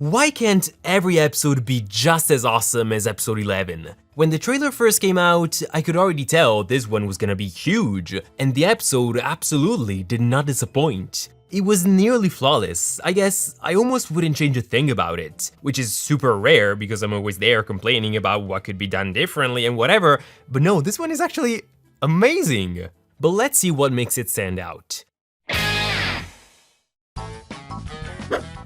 Why can't every episode be just as awesome as episode 11? When the trailer first came out, I could already tell this one was gonna be huge, and the episode absolutely did not disappoint. It was nearly flawless. I guess I almost wouldn't change a thing about it, which is super rare because I'm always there complaining about what could be done differently and whatever, but no, this one is actually amazing. But let's see what makes it stand out.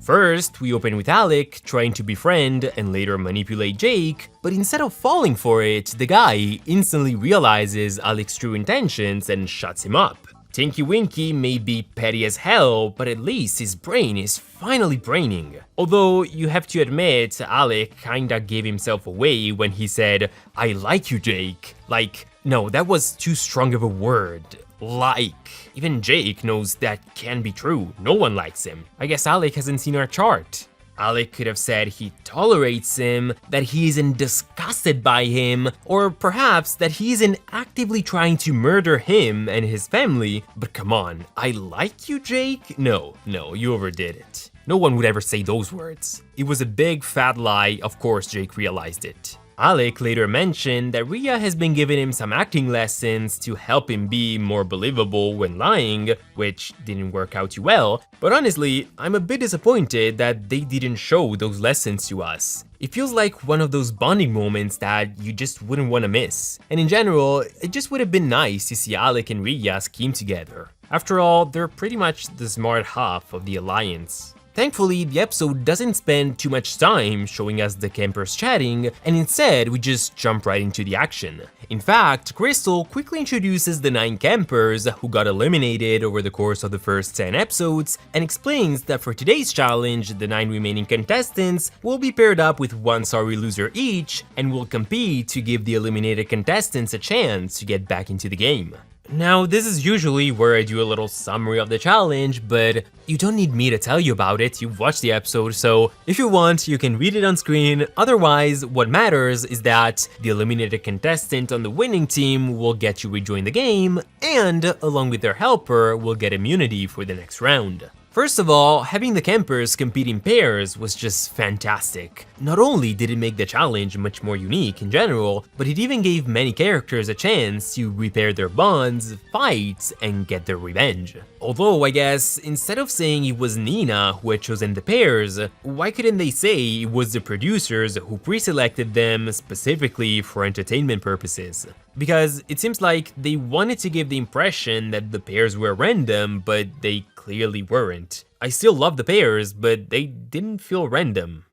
First, we open with Alec trying to befriend and later manipulate Jake, but instead of falling for it, the guy instantly realizes Alec's true intentions and shuts him up. Tinky Winky may be petty as hell, but at least his brain is finally braining. Although, you have to admit, Alec kinda gave himself away when he said, "I like you, Jake." Like, no, that was too strong of a word. Like. Even Jake knows that can't be true. No one likes him. I guess Alec hasn't seen our chart. Alec could have said he tolerates him, that he isn't disgusted by him, or perhaps that he isn't actively trying to murder him and his family. But come on, I like you, Jake? No, you overdid it. No one would ever say those words. It was a big fat lie, of course Jake realized it. Alec later mentioned that Rhea has been giving him some acting lessons to help him be more believable when lying, which didn't work out too well, but honestly, I'm a bit disappointed that they didn't show those lessons to us. It feels like one of those bonding moments that you just wouldn't want to miss. And in general, it just would have been nice to see Alec and Rhea scheme together. After all, they're pretty much the smart half of the alliance. Thankfully, the episode doesn't spend too much time showing us the campers chatting, and instead we just jump right into the action. In fact, Crystal quickly introduces the 9 campers who got eliminated over the course of the first 10 episodes, and explains that for today's challenge, the 9 remaining contestants will be paired up with one sorry loser each, and will compete to give the eliminated contestants a chance to get back into the game. Now, this is usually where I do a little summary of the challenge, but you don't need me to tell you about it, you've watched the episode, so if you want, you can read it on screen. Otherwise, what matters is that the eliminated contestant on the winning team will get to rejoin the game, and along with their helper, will get immunity for the next round. First of all, having the campers compete in pairs was just fantastic. Not only did it make the challenge much more unique in general, but it even gave many characters a chance to repair their bonds, fight, and get their revenge. Although, I guess, instead of saying it was Nina who had chosen the pairs, why couldn't they say it was the producers who pre-selected them specifically for entertainment purposes? Because it seems like they wanted to give the impression that the pairs were random, but they clearly weren't. I still love the pairs, but they didn't feel random.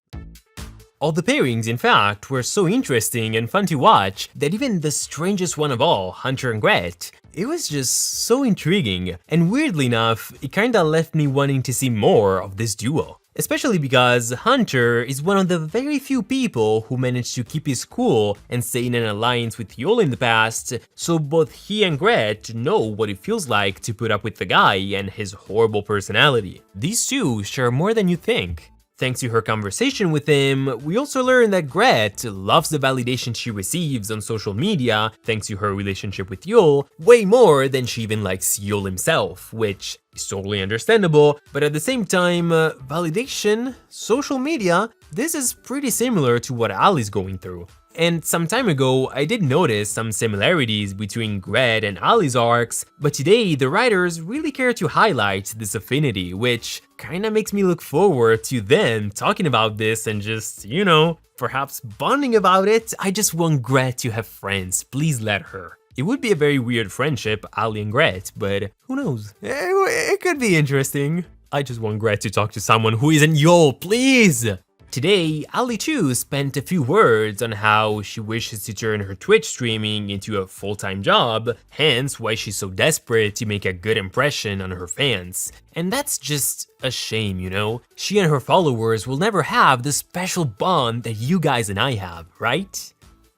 All the pairings, in fact, were so interesting and fun to watch that even the strangest one of all, Hunter and Gret, it was just so intriguing, and weirdly enough, it kinda left me wanting to see more of this duo. Especially because Hunter is one of the very few people who managed to keep his cool and stay in an alliance with Yul in the past, so both he and Gret know what it feels like to put up with the guy and his horrible personality. These two share more than you think. Thanks to her conversation with him, we also learn that Gret loves the validation she receives on social media thanks to her relationship with Yul way more than she even likes Yul himself, which is totally understandable, but at the same time, validation, social media, this is pretty similar to what Ali's going through. And some time ago, I did notice some similarities between Gret and Ali's arcs, but today the writers really care to highlight this affinity, which kinda makes me look forward to them talking about this and just, you know, perhaps bonding about it. I just want Gret to have friends, please let her. It would be a very weird friendship, Ali and Gret, but who knows? It could be interesting. I just want Gret to talk to someone who isn't Yul, please! Today, Ali too spent a few words on how she wishes to turn her Twitch streaming into a full-time job, hence why she's so desperate to make a good impression on her fans. And that's just a shame, you know? She and her followers will never have the special bond that you guys and I have, right?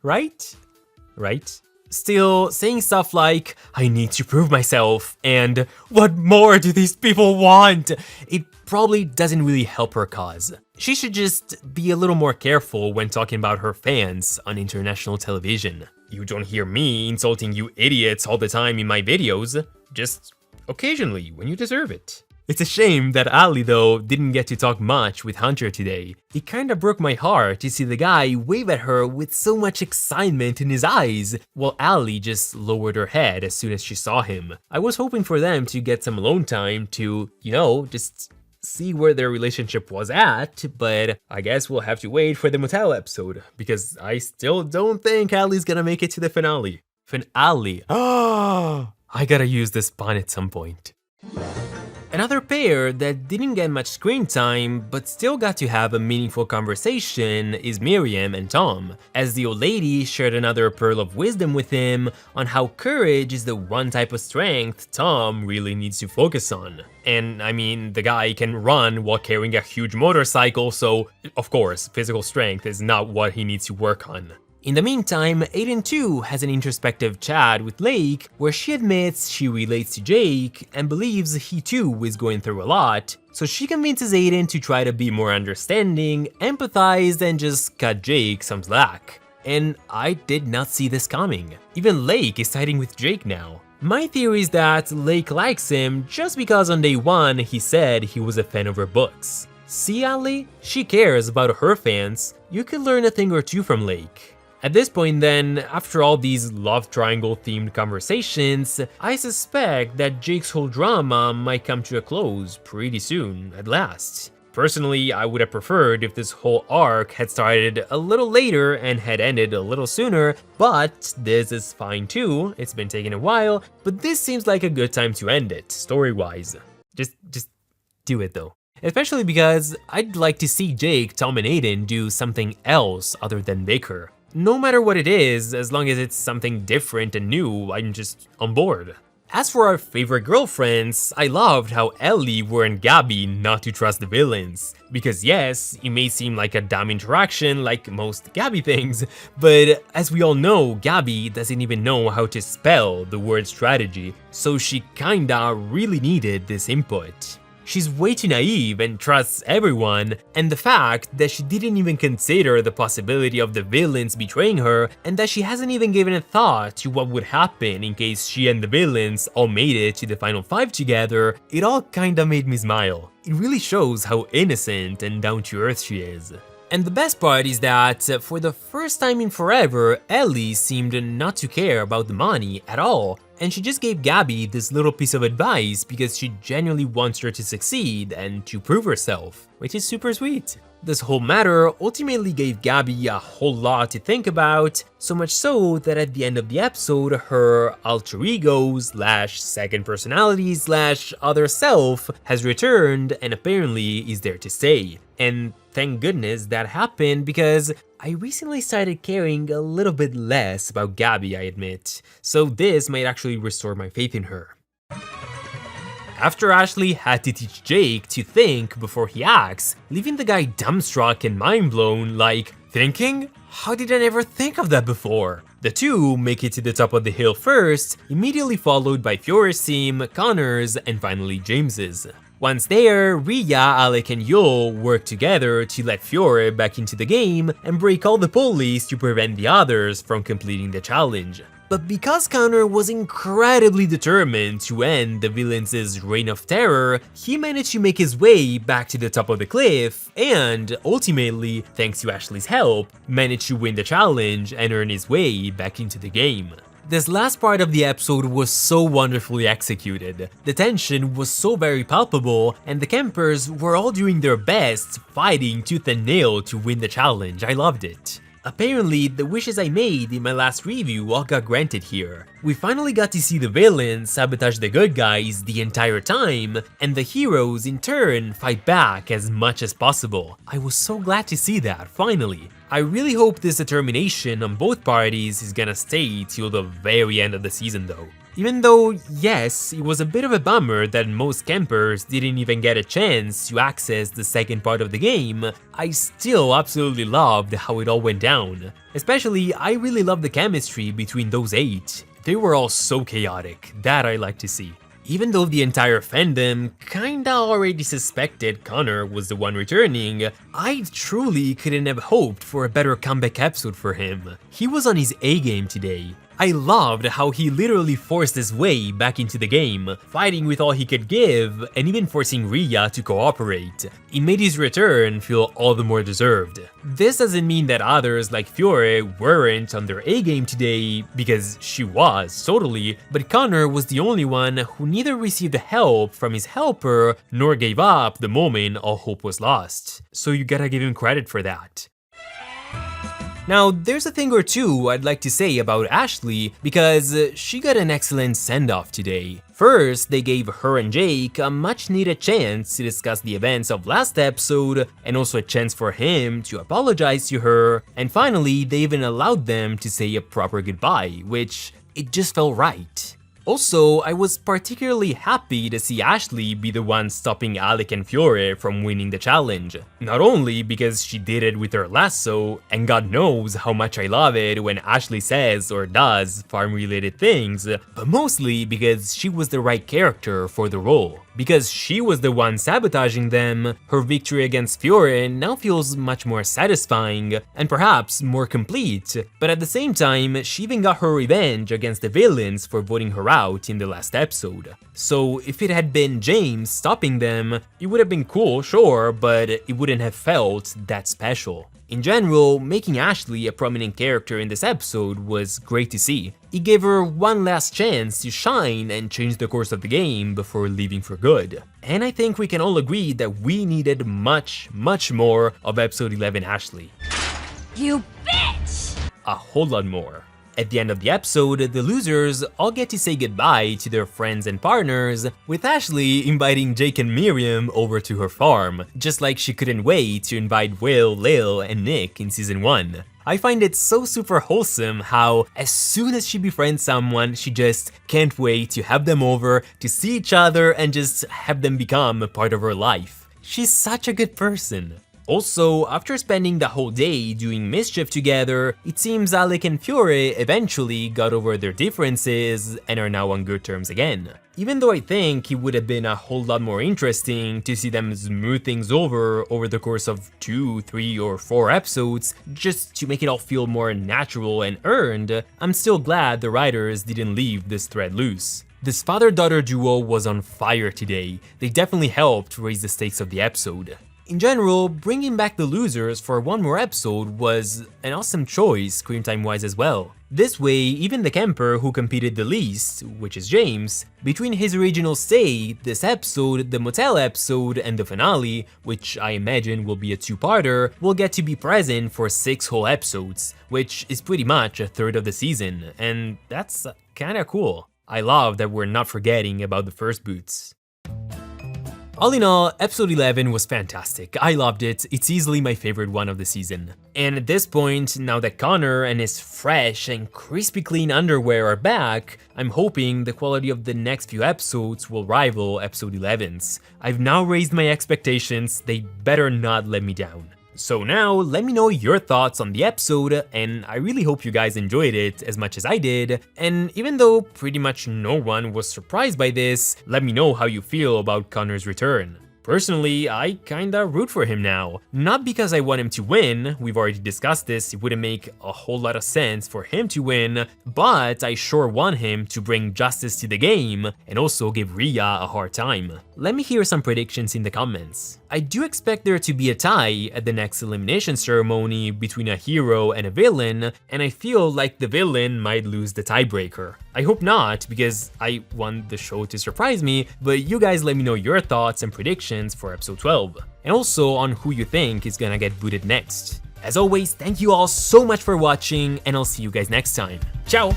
Right? Still, saying stuff like, I need to prove myself, and what more do these people want? It probably doesn't really help her cause. She should just be a little more careful when talking about her fans on international television. You don't hear me insulting you idiots all the time in my videos, just occasionally when you deserve it. It's a shame that Ali, though, didn't get to talk much with Hunter today. It kinda broke my heart to see the guy wave at her with so much excitement in his eyes, while Ali just lowered her head as soon as she saw him. I was hoping for them to get some alone time to, just see where their relationship was at, but I guess we'll have to wait for the motel episode, because I still don't think Ali's gonna make it to the finale. Finale. Oh, I gotta use this pun at some point. Another pair that didn't get much screen time but still got to have a meaningful conversation is Miriam and Tom, as the old lady shared another pearl of wisdom with him on how courage is the one type of strength Tom really needs to focus on. And I mean, the guy can run while carrying a huge motorcycle, so of course, physical strength is not what he needs to work on. In the meantime, Aiden too has an introspective chat with Lake where she admits she relates to Jake and believes he too is going through a lot, so she convinces Aiden to try to be more understanding, empathize, and just cut Jake some slack. And I did not see this coming. Even Lake is siding with Jake now. My theory is that Lake likes him just because on day one he said he was a fan of her books. See, Ali? She cares about her fans. You could learn a thing or two from Lake. At this point then, after all these love triangle themed conversations, I suspect that Jake's whole drama might come to a close pretty soon, at last. Personally, I would have preferred if this whole arc had started a little later and had ended a little sooner, but this is fine too. It's been taking a while, but this seems like a good time to end it, story-wise. Just do it though. Especially because I'd like to see Jake, Tom, and Aiden do something else other than bicker. No matter what it is, as long as it's something different and new, I'm just on board. As for our favorite girlfriends, I loved how Ellie warned Gabby not to trust the villains. Because yes, it may seem like a dumb interaction like most Gabby things, but as we all know, Gabby doesn't even know how to spell the word strategy, so she kinda really needed this input. She's way too naive and trusts everyone, and the fact that she didn't even consider the possibility of the villains betraying her, and that she hasn't even given a thought to what would happen in case she and the villains all made it to the final 5 together, it all kinda made me smile. It really shows how innocent and down to earth she is. And the best part is that, for the first time in forever, Ellie seemed not to care about the money at all, and she just gave Gabby this little piece of advice because she genuinely wants her to succeed and to prove herself, which is super sweet. This whole matter ultimately gave Gabby a whole lot to think about, so much so that at the end of the episode, her alter ego / second personality / other self has returned and apparently is there to stay. And thank goodness that happened because I recently started caring a little bit less about Gabby, I admit, so this might actually restore my faith in her. After Ashley had to teach Jake to think before he acts, leaving the guy dumbstruck and mind-blown like, thinking? How did I never think of that before? The two make it to the top of the hill first, immediately followed by Fiore's team, Connor's, and finally James's. Once there, Rhea, Alec, and Yul work together to let Fiore back into the game and break all the pulleys to prevent the others from completing the challenge. But because Connor was incredibly determined to end the villains' reign of terror, he managed to make his way back to the top of the cliff and, ultimately, thanks to Ashley's help, managed to win the challenge and earn his way back into the game. This last part of the episode was so wonderfully executed. The tension was so very palpable, and the campers were all doing their best, fighting tooth and nail to win the challenge. I loved it. Apparently, the wishes I made in my last review all got granted here. We finally got to see the villains sabotage the good guys the entire time, and the heroes in turn fight back as much as possible. I was so glad to see that, finally. I really hope this determination on both parties is gonna stay till the very end of the season though. Even though, yes, it was a bit of a bummer that most campers didn't even get a chance to access the second part of the game, I still absolutely loved how it all went down. Especially, I really loved the chemistry between those 8. They were all so chaotic, that I like to see. Even though the entire fandom kinda already suspected Connor was the one returning, I truly couldn't have hoped for a better comeback episode for him. He was on his A game today. I loved how he literally forced his way back into the game, fighting with all he could give, and even forcing Rhea to cooperate. It made his return feel all the more deserved. This doesn't mean that others like Fiore weren't on their A-game today, because she was, totally, but Connor was the only one who neither received help from his helper, nor gave up the moment all hope was lost. So you gotta give him credit for that. Now, there's a thing or two I'd like to say about Ashley, because she got an excellent send-off today. First, they gave her and Jake a much needed chance to discuss the events of last episode, and also a chance for him to apologize to her, and finally, they even allowed them to say a proper goodbye, which it just felt right. Also, I was particularly happy to see Ashley be the one stopping Alec and Fiore from winning the challenge. Not only because she did it with her lasso, and God knows how much I love it when Ashley says or does farm-related things, but mostly because she was the right character for the role. Because she was the one sabotaging them, her victory against Fiore now feels much more satisfying, and perhaps more complete, but at the same time, she even got her revenge against the villains for voting her out in the last episode. So if it had been James stopping them, it would have been cool, sure, but it wouldn't have felt that special. In general, making Ashley a prominent character in this episode was great to see. It gave her one last chance to shine and change the course of the game before leaving for good. And I think we can all agree that we needed much more of episode 11 Ashley. You bitch! A whole lot more. At the end of the episode, the losers all get to say goodbye to their friends and partners, with Ashley inviting Jake and Miriam over to her farm, just like she couldn't wait to invite Will, Lil, and Nick in season 1. I find it so super wholesome how, as soon as she befriends someone, she just can't wait to have them over, to see each other, and just have them become a part of her life. She's such a good person. Also, after spending the whole day doing mischief together, it seems Alec and Fiore eventually got over their differences and are now on good terms again. Even though I think it would have been a whole lot more interesting to see them smooth things over the course of 2, 3, or 4 episodes, just to make it all feel more natural and earned, I'm still glad the writers didn't leave this thread loose. This father-daughter duo was on fire today. They definitely helped raise the stakes of the episode. In general, bringing back the losers for one more episode was an awesome choice screen time-wise as well. This way, even the camper who competed the least, which is James, between his original stay, this episode, the motel episode, and the finale, which I imagine will be a 2-parter, will get to be present for 6 whole episodes, which is pretty much a third of the season, and that's kinda cool. I love that we're not forgetting about the first boots. All in all, episode 11 was fantastic. I loved it. It's easily my favorite one of the season. And at this point, now that Connor and his fresh and crispy clean underwear are back, I'm hoping the quality of the next few episodes will rival episode 11's. I've now raised my expectations. They better not let me down. So now, let me know your thoughts on the episode, and I really hope you guys enjoyed it as much as I did, and even though pretty much no one was surprised by this, let me know how you feel about Connor's return. Personally, I kinda root for him now. Not because I want him to win, we've already discussed this, it wouldn't make a whole lot of sense for him to win, but I sure want him to bring justice to the game, and also give Rhea a hard time. Let me hear some predictions in the comments. I do expect there to be a tie at the next elimination ceremony between a hero and a villain, and I feel like the villain might lose the tiebreaker. I hope not, because I want the show to surprise me, but you guys let me know your thoughts and predictions for episode 12, and also on who you think is gonna get booted next. As always, thank you all so much for watching, and I'll see you guys next time. Ciao!